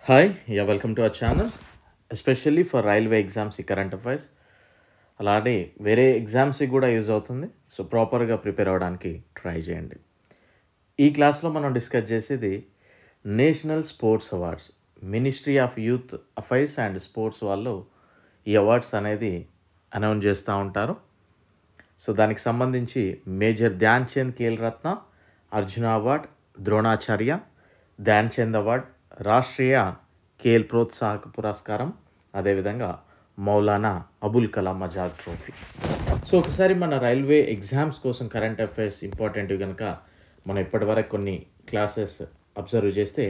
Welcome to our channel. Especially for railway exams ఈ current affairs అలానే వేరే ఎగ్జామ్స్కి కూడా యూజ్ అవుతుంది. సో ప్రాపర్గా ప్రిపేర్ అవ్వడానికి ట్రై చేయండి. ఈ క్లాస్లో మనం డిస్కస్ చేసేది national sports awards. Ministry of youth affairs and sports వాళ్ళు ఈ అవార్డ్స్ అనేది అనౌన్స్ చేస్తూ ఉంటారు. సో దానికి సంబంధించి మేజర్ ధ్యాన్ చంద్ ఖేల్ రత్న, అర్జున అవార్డ్, ద్రోణాచార్య ధ్యాన్ చంద్ అవార్డ్, రాష్ట్రీయ ఖేల్ ప్రోత్సాహక పురస్కారం, అదేవిధంగా మౌలానా అబుల్ కలాం ఆజాద్ ట్రోఫీ. సో ఒకసారి మన రైల్వే ఎగ్జామ్స్ కోసం కరెంట్ అఫైర్స్ ఇంపార్టెంట్ కనుక మనం ఇప్పటివరకు కొన్ని క్లాసెస్ అబ్జర్వ్ చేస్తే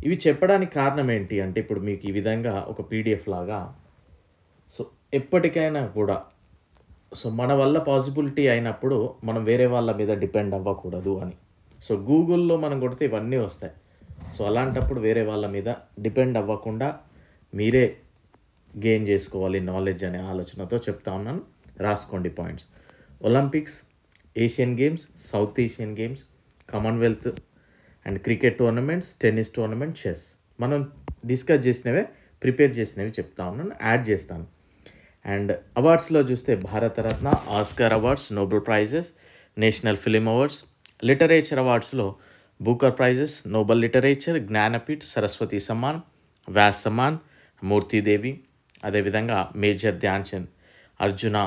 ఇవి చెప్పడానికి కారణం ఏంటి అంటే, ఇప్పుడు మీకు ఈ విధంగా ఒక పీడిఎఫ్ లాగా సో ఎప్పటికైనా కూడా సో మన వల్ల పాసిబిలిటీ అయినప్పుడు మనం వేరే వాళ్ళ మీద డిపెండ్ అవ్వకూడదు అని. సో గూగుల్లో మనం కొడితే ఇవన్నీ వస్తాయి. సో అలాంటప్పుడు వేరే వాళ్ళ మీద డిపెండ్ అవ్వకుండా మీరే గెయిన్ చేసుకోవాలి నాలెడ్జ్ అనే ఆలోచనతో చెప్తా ఉన్నాను. రాసుకోండి points. Olympics, Asian Games, South Asian Games, Commonwealth and cricket tournaments, tennis tournament, chess మనం డిస్కస్ చేసినవే, ప్రిపేర్ చేసినవి చెప్తా ఉన్నాను, యాడ్ చేస్తాను. అండ్ అవార్డ్స్లో చూస్తే Bharat Ratna, Oscar awards, Nobel prizes, national film awards, literature అవార్డ్స్లో Booker prizes, Nobel literature, Jnanpith, Saraswati Samman, Vyas Samman, Moortidevi, అదేవిధంగా మేజర్ ధ్యాన్ చంద్, అర్జున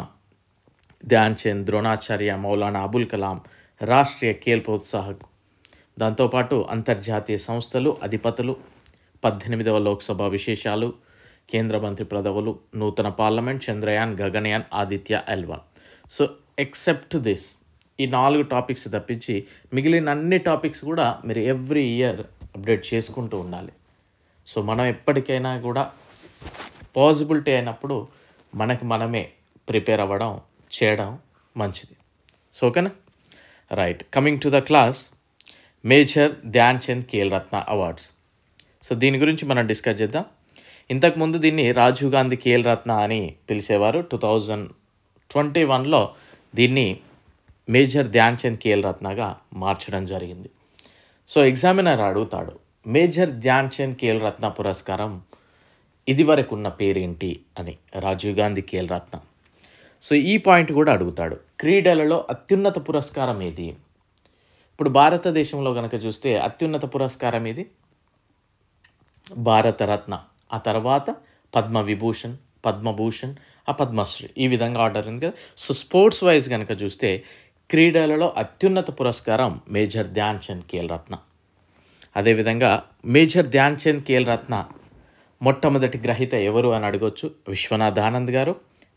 ధ్యాన్ చంద్, ద్రోణాచార్య, మౌలానా అబుల్ కలాం, రాష్ట్రీయ ఖేల్ ప్రోత్సాహక్. దాంతోపాటు అంతర్జాతీయ సంస్థలు, అధిపతులు, 18వ లోక్సభ విశేషాలు, కేంద్ర మంత్రి పదవులు, నూతన parliament, Chandrayaan, Gaganyaan, Aditya L1. So except this ఈ 4 టాపిక్స్ తప్పించి మిగిలిన అన్ని టాపిక్స్ కూడా మీరు ఎవ్రీ ఇయర్ అప్డేట్ చేసుకుంటూ ఉండాలి. సో మనం ఎప్పటికైనా కూడా పాసిబిలిటీ అయినప్పుడు మనమే ప్రిపేర్ అవ్వడం చేయడం మంచిది. సో ఓకేనా, right. Coming to the class, major Dhyan Chand Khel Ratna awards. So దీని గురించి మనం డిస్కస్ చేద్దాం. ఇంతకుముందు దీన్ని రాజీవ్ గాంధీ ఖేల్ రత్న అని పిలిచేవారు. 2021లో దీన్ని మేజర్ ధ్యాన్ చంద్ ఖేల్ రత్నగా మార్చడం జరిగింది. సో ఎగ్జామినర్ అడుగుతాడు, మేజర్ ధ్యాన్ చంద్ ఖేల్ రత్న పురస్కారం ఇదివరకు ఉన్న పేరేంటి అని, రాజీవ్ గాంధీ ఖేల్ రత్న. సో ఈ పాయింట్ కూడా అడుగుతాడు. క్రీడలలో అత్యున్నత పురస్కారం ఏది? ఇప్పుడు భారతదేశంలో కనుక చూస్తే అత్యున్నత పురస్కారం ఏది? భారతరత్న, ఆ తర్వాత పద్మవిభూషణ్, పద్మభూషణ్, ఆ పద్మశ్రీ, ఈ విధంగా ఆర్డర్ ఉంది కదా. సో స్పోర్ట్స్ వైజ్ కనుక చూస్తే క్రీడలలో అత్యున్నత పురస్కారం మేజర్ ధ్యాన్ చంద్ ఖేల్ రత్న. అదేవిధంగా మేజర్ ధ్యాన్ చంద్ ఖేల్ రత్న మొట్టమొదటి గ్రహీత ఎవరు అని అడగొచ్చు. విశ్వనాథ్ ఆనంద్ గారు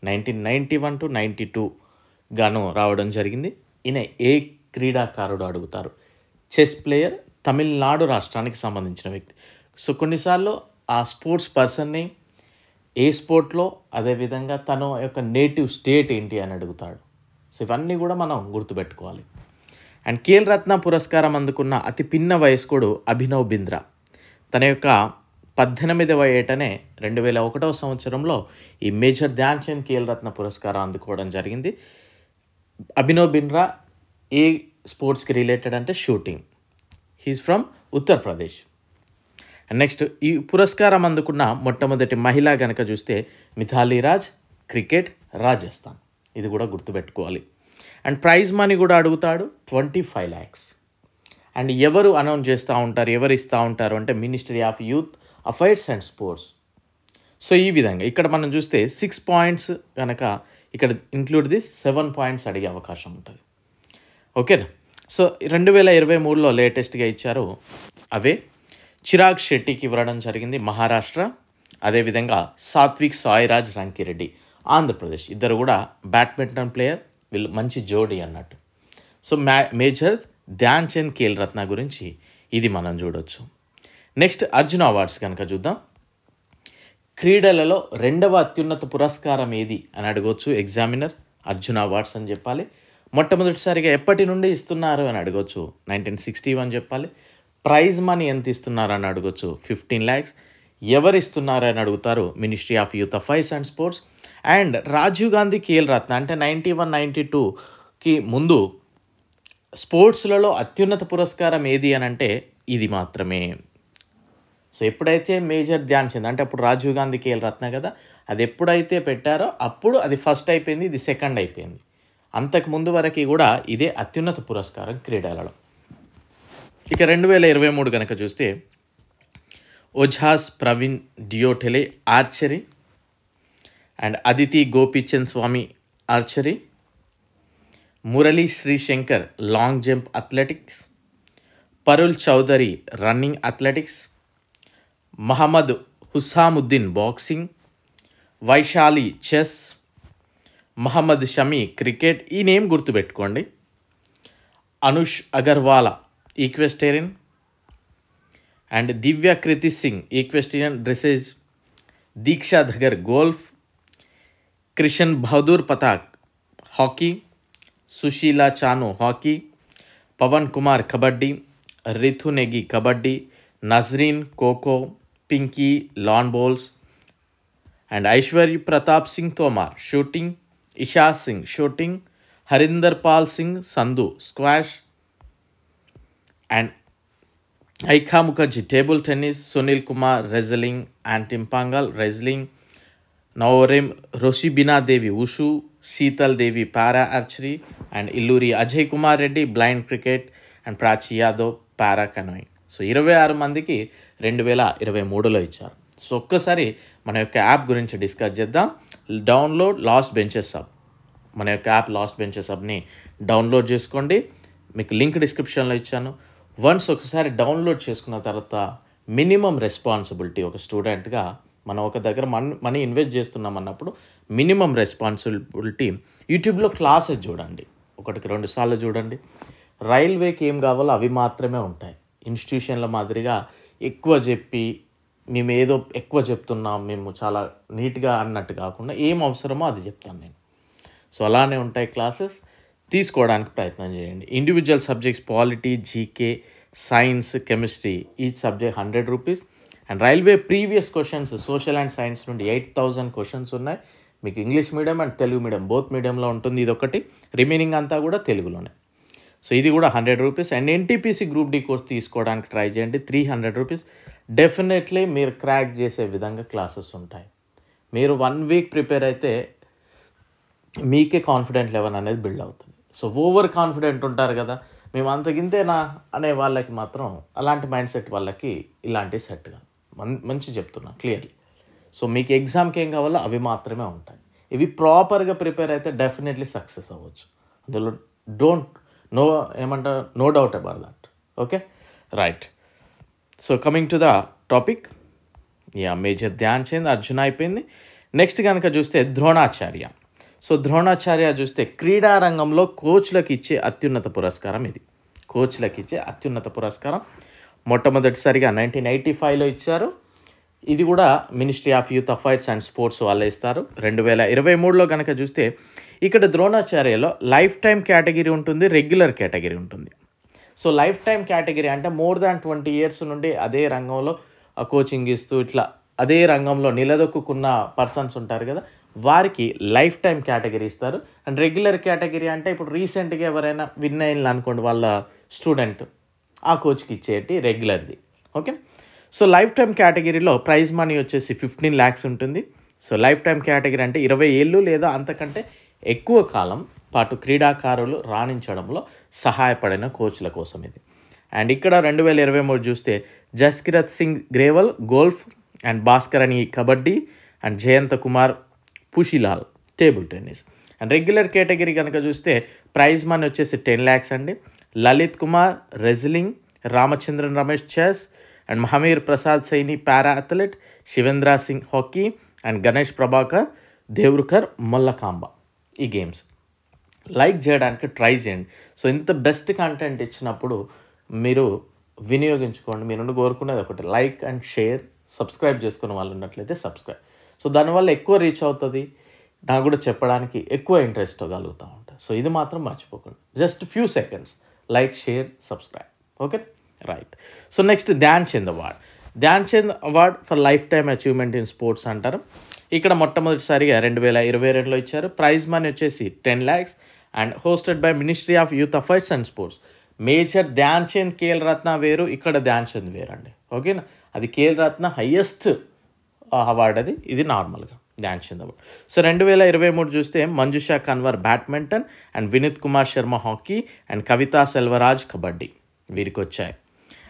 1991 to 92 గాను రావడం జరిగింది. ఈయన ఏ క్రీడాకారుడు అడుగుతారు. చెస్ ప్లేయర్, తమిళనాడు రాష్ట్రానికి సంబంధించిన వ్యక్తి. సో కొన్నిసార్లు ఆ స్పోర్ట్స్ పర్సన్ని ఏ స్పోర్ట్లో, అదేవిధంగా తన యొక్క నేటివ్ స్టేట్ ఏంటి అని అడుగుతాడు. సో ఇవన్నీ కూడా మనం గుర్తుపెట్టుకోవాలి. అండ్ ఖేల్ రత్న పురస్కారం అందుకున్న అతి పిన్న వయస్కుడు అభినవ్ బింద్రా. తన యొక్క 18వ ఏటనే 2001వ సంవత్సరంలో ఈ మేజర్ ధ్యాన్ చంద్ ఖేల్ రత్న పురస్కారం అందుకోవడం జరిగింది. అభినవ్ బింద్రా ఏ స్పోర్ట్స్కి రిలేటెడ్ అంటే shooting. He's from Uttar Pradesh. Next ఈ పురస్కారం అందుకున్న మొట్టమొదటి మహిళ కనుక చూస్తే మిథాలీ రాజ్, క్రికెట్, రాజస్థాన్. ఇది కూడా గుర్తుపెట్టుకోవాలి. అండ్ ప్రైజ్ మనీ కూడా అడుగుతాడు, 25 lakhs. అండ్ ఎవరు అనౌన్స్ చేస్తూ ఉంటారు, ఎవరు ఇస్తూ ఉంటారు అంటే ministry of youth affairs and sports. So ఈ విధంగా ఇక్కడ మనం చూస్తే 6 points కనుక ఇక్కడ ఇంక్లూడ్ దిస్ 7 points అడిగే అవకాశం ఉంటుంది. ఓకేనా. సో 2023లో లేటెస్ట్గా ఇచ్చారు అవే. చిరాగ్ శెట్టికి ఇవ్వడం జరిగింది, మహారాష్ట్ర. అదేవిధంగా సాత్విక్ సాయిరాజ్ రంకిరెడ్డి, ఆంధ్రప్రదేశ్. ఇద్దరు కూడా బ్యాడ్మింటన్ ప్లేయర్, వీళ్ళు మంచి జోడీ అన్నట్టు. సో మేజర్ ధ్యాన్ చంద్ ఖేల్ రత్న గురించి ఇది మనం చూడొచ్చు. నెక్స్ట్ అర్జున అవార్డ్స్ కనుక చూద్దాం. క్రీడలలో 2వ అత్యున్నత పురస్కారం ఏది అని అడగవచ్చు ఎగ్జామినర్. అర్జున అవార్డ్స్ అని చెప్పాలి. మొట్టమొదటిసారిగా ఎప్పటి నుండి ఇస్తున్నారు అని అడగవచ్చు, 1961 చెప్పాలి. ప్రైజ్ మనీ ఎంత ఇస్తున్నారు అని అడగొచ్చు, 15 lakhs. ఎవరు ఇస్తున్నారు అని అడుగుతారు, ministry of youth affairs and sports. And Rajiv Gandhi Khel Ratna అంటే 91, 92కి ముందు స్పోర్ట్స్లలో అత్యున్నత పురస్కారం ఏది అని అంటే ఇది మాత్రమే. సో ఎప్పుడైతే మేజర్ ధ్యాన్ చంద్ అంటే అప్పుడు రాజీవ్ గాంధీ ఖేల్ రత్న కదా, అది ఎప్పుడైతే పెట్టారో అప్పుడు అది ఫస్ట్ అయిపోయింది, ఇది సెకండ్ అయిపోయింది. అంతకు ముందు వరకు కూడా ఇదే అత్యున్నత పురస్కారం క్రీడలలో. ఇక 2023 కనుక చూస్తే Ojas Pravin Deotale archery and Aditi Gopichand Swami archery, Murali Sreeshankar long jump athletics, Parul Chaudhary running athletics, Mohammed Hussamuddin boxing, Vaishali chess, Mohammed Shami cricket, ఈ నేమ్ గుర్తుపెట్టుకోండి, Anush Agarwalla equestrian and Divya Kriti Singh equestrian dressage, Diksha Dagar golf, Krishan Bahadur Pathak hockey, Sushila Chanu hockey, Pawan Kumar kabaddi, Ritu Negi kabaddi, Nasreen kho kho, Pinky lawn bowls and Aishwarya Pratap Singh Tomar shooting, Isha Singh shooting, Harinder Pal Singh Sandhu squash and Ayhika Mukherjee table tennis, Sunil Kumar wrestling, Antim Panghal wrestling, Naorem Roshibina Devi wushu, Sheetal Devi para archery and Illuri Ajay Kumar Reddy blind cricket and Prachi Yadav para canoeing. 26 మందికి 2023లో ఇచ్చారు. ఒక్కసారి మన యొక్క app గురించి discuss చేద్దాం. Download last benches hub, మన యొక్క app last benches హబ్ని download చేసుకోండి. మీకు లింక్ డిస్క్రిప్షన్లో ఇచ్చాను. వన్స్ ఒకసారి డౌన్లోడ్ చేసుకున్న తర్వాత మినిమం రెస్పాన్సిబిలిటీ ఒక స్టూడెంట్గా మనం ఒక దగ్గర మనీ ఇన్వెస్ట్ చేస్తున్నాం అన్నప్పుడు మినిమం రెస్పాన్సిబిలిటీ యూట్యూబ్లో క్లాసెస్ చూడండి, 1-2 సార్లు చూడండి. రైల్వేకి ఏం కావాలో అవి మాత్రమే ఉంటాయి. ఇన్స్టిట్యూషన్ల మాదిరిగా ఎక్కువ చెప్పి మేము ఏదో ఎక్కువ చెప్తున్నాం, మేము చాలా నీట్గా అన్నట్టు కాకుండా ఏం అవసరమో అది చెప్తాను నేను. అలానే ఉంటాయి క్లాసెస్, తీసుకోవడానికి ప్రయత్నం చేయండి. Individual subjects polity, GK, science, chemistry each subject 100 rupees. And railway previous questions social and science నుండి 8000 క్వశ్చన్స్ ఉన్నాయి. మీకు English medium and Telugu medium both మీడియంలో ఉంటుంది. ఇది ఒకటి, రిమైనింగ్ అంతా కూడా తెలుగులోనే. ఇది కూడా 100 rupees. And NTPC group D course తీసుకోవడానికి ట్రై చేయండి, 300 రూపీస్. డెఫినెట్లీ మీరు క్రాక్ చేసే విధంగా క్లాసెస్ ఉంటాయి. మీరు 1 వీక్ ప్రిపేర్ అయితే మీకే కాన్ఫిడెంట్ లెవెల్ అనేది బిల్డ్ అవుతుంది. ఓవర్ కాన్ఫిడెంట్ ఉంటారు కదా, మేము అంతకింతేనా అనే వాళ్ళకి మాత్రం, అలాంటి మైండ్ సెట్ వాళ్ళకి ఇలాంటి సెట్ కాదు. మంచి చెప్తున్నా క్లియర్లీ. మీకు ఎగ్జామ్కి ఏం కావాలో అవి మాత్రమే ఉంటాయి. ఇవి ప్రాపర్గా ప్రిపేర్ అయితే డెఫినెట్లీ సక్సెస్ అవ్వచ్చు. అందులో no doubt about that. Okay, right. Coming to the topic, major Dhyan Chand, Arjuna అయిపోయింది. నెక్స్ట్ కనుక చూస్తే ద్రోణాచార్య. ద్రోణాచార్య చూస్తే క్రీడా రంగంలో కోచ్లకు ఇచ్చే అత్యున్నత పురస్కారం ఇది. కోచ్లకు ఇచ్చే అత్యున్నత పురస్కారం మొట్టమొదటిసారిగా 1985లో ఇచ్చారు. ఇది కూడా ministry of youth affairs and sports వాళ్ళే ఇస్తారు. 2023లో కనుక చూస్తే ఇక్కడ ద్రోణాచార్యలో లైఫ్ టైం కేటగిరీ ఉంటుంది, రెగ్యులర్ కేటగిరీ ఉంటుంది. లైఫ్ టైం కేటగిరీ అంటే మోర్ దాన్ 20 years నుండి అదే రంగంలో కోచింగ్ ఇస్తూ ఇట్లా అదే రంగంలో నిలదొక్కున్న పర్సన్స్ ఉంటారు కదా, వారికి లైఫ్ టైం కేటగిరీ ఇస్తారు. అండ్ రెగ్యులర్ కేటగిరీ అంటే ఇప్పుడు రీసెంట్గా ఎవరైనా విన్ అయ్యింది అనుకోండి, వాళ్ళ స్టూడెంట్ ఆ కోచ్కి ఇచ్చేటి రెగ్యులర్ది. ఓకే, లైఫ్ టైం కేటగిరీలో ప్రైజ్ మనీ వచ్చేసి 15 lakhs ఉంటుంది. లైఫ్ టైం కేటగిరీ అంటే 20 ఏళ్ళు లేదా అంతకంటే ఎక్కువ కాలం పాటు క్రీడాకారులు రాణించడంలో సహాయపడిన కోచ్ల కోసం ఇది. అండ్ ఇక్కడ 2023 చూస్తే జస్కిరత్ సింగ్ గ్రేవల్ గోల్ఫ్ అండ్ భాస్కర్ అని kabaddi and Jayanta Kumar Pushilal table tennis. And regular category కనుక చూస్తే ప్రైజ్ మనీ వచ్చేసి 10 lakhs అండి. Lalit Kumar wrestling, Ramachandran Ramesh chess and Mahaveer Prasad Saini para athlete, Shivendra Singh hockey and Ganesh Prabhakar Devrukhkar mallakhamb. ఈ గేమ్స్ లైక్ చేయడానికి ట్రై చేయండి. ఇంత బెస్ట్ కంటెంట్ ఇచ్చినప్పుడు మీరు వినియోగించుకోండి. మీరు కోరుకునేది ఒకటి, లైక్ అండ్ షేర్, సబ్స్క్రైబ్ చేసుకున్న వాళ్ళు ఉన్నట్లయితే సబ్స్క్రైబ్. దానివల్ల ఎక్కువ రీచ్ అవుతుంది, నాకు కూడా చెప్పడానికి ఎక్కువ ఇంట్రెస్ట్ కలుగుతూ ఉంటుంది. ఇది మాత్రం మర్చిపోకండి. Just few seconds, like, share, subscribe. Okay, right. Next Dhyan Chand award. Dhyan Chand award for life time achievement in sports అంటారు. ఇక్కడ మొట్టమొదటిసారిగా 2022లో ఇచ్చారు. ప్రైజ్ మనీ వచ్చేసి 10 lakhs and hosted by ministry of youth affairs and sports. Major Dhyan Chand Khel Ratna వేరు, ఇక్కడ ధ్యాన్ చంద్ వేరండి. ఓకేనా. అది ఖేల్ రత్న హయ్యెస్ట్ అవార్డు అది, ఇది నార్మల్గా ధ్యాన్ చంద్ అవార్డు. సో 2023 చూస్తే Manjusha Kanwar badminton and Vineet Kumar Sharma hockey and Kavitha Selvaraj kabaddi వీరికి వచ్చాయి.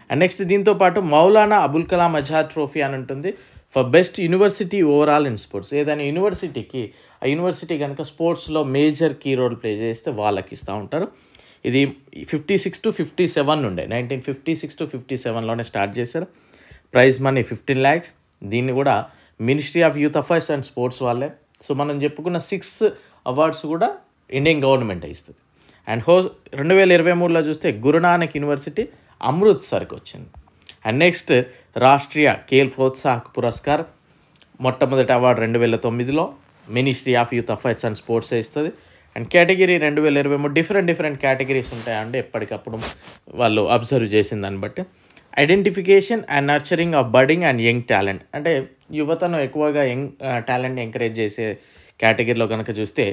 అండ్ నెక్స్ట్ దీంతో పాటు మౌలానా అబుల్ కలాం ఆజాద్ ట్రోఫీ అని ఉంటుంది for best university overall in sports. ఏదైనా యూనివర్సిటీకి ఆ యూనివర్సిటీ కనుక స్పోర్ట్స్లో మేజర్ కీ రోల్ ప్లే చేస్తే వాళ్ళకి ఇస్తూ ఉంటారు. ఇది 56 to 57 ఉండే, 1956 to 57లోనే స్టార్ట్ చేశారు. Prize money 15 lakhs. దీన్ని కూడా ministry of youth affairs and sports వాళ్ళే. సో మనం చెప్పుకున్న 6 అవార్డ్స్ కూడా ఇండియన్ గవర్నమెంట్ ఇస్తుంది. అండ్ 2023లో చూస్తే గురునానక్ యూనివర్సిటీ అమృత్సర్కి వచ్చింది. అండ్ నెక్స్ట్ రాష్ట్రీయ ఖేల్ ప్రోత్సాహక్ పురస్కార్ మొట్టమొదటి అవార్డు 2009లో ministry of youth affairs and sports ఇస్తుంది. అండ్ కేటగిరీ 2023 డిఫరెంట్ కేటగిరీస్ ఉంటాయండి, ఎప్పటికప్పుడు వాళ్ళు అబ్జర్వ్ చేసిన దాన్ని బట్టి. Identification and nurturing of budding and young talent, అంటే యువతను ఎక్కువగా యంగ్ టాలెంట్ని ఎంకరేజ్ చేసే కేటగిరీలో కనుక చూస్తే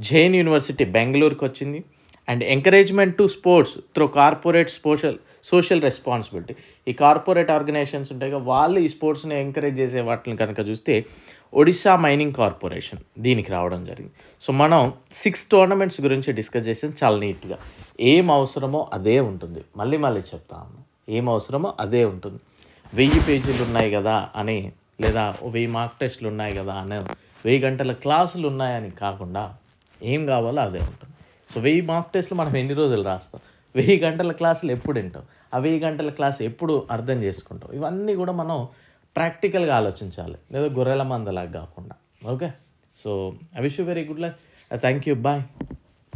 జైన్ యూనివర్సిటీ బెంగళూరుకి వచ్చింది. And encouragement to sports through corporate social responsibility, ఈ కార్పొరేట్ ఆర్గనైజేషన్స్ ఉంటాయి కదా, వాళ్ళు ఈ స్పోర్ట్స్ని ఎంకరేజ్ చేసే వాటిని కనుక చూస్తే ఒడిశా మైనింగ్ కార్పొరేషన్ దీనికి రావడం జరిగింది. సో మనం 6 టోర్నమెంట్స్ గురించి డిస్కస్ చేసాం చాలా నీట్గా. ఏం అవసరమో అదే ఉంటుంది, మళ్ళీ చెప్తాము, ఏం అవసరమో అదే ఉంటుంది. 1000 పేజీలు ఉన్నాయి కదా అని, లేదా 1000 మార్క్ టెస్టులు ఉన్నాయి కదా అని, 1000 గంటల క్లాసులు ఉన్నాయని కాకుండా ఏం కావాలో అదే ఉంటుంది. సో 1000 మార్క్ టెస్టులు మనం ఎన్ని రోజులు రాస్తాం, 1000 గంటల క్లాసులు ఎప్పుడు వింటాం, ఆ 1000 గంటల క్లాస్ ఎప్పుడు అర్థం చేసుకుంటాం, ఇవన్నీ కూడా మనం ప్రాక్టికల్గా ఆలోచించాలి, లేదా గొర్రెల మందలాగా కాకుండా. Okay, so I wish you very good luck. Thank you, bye.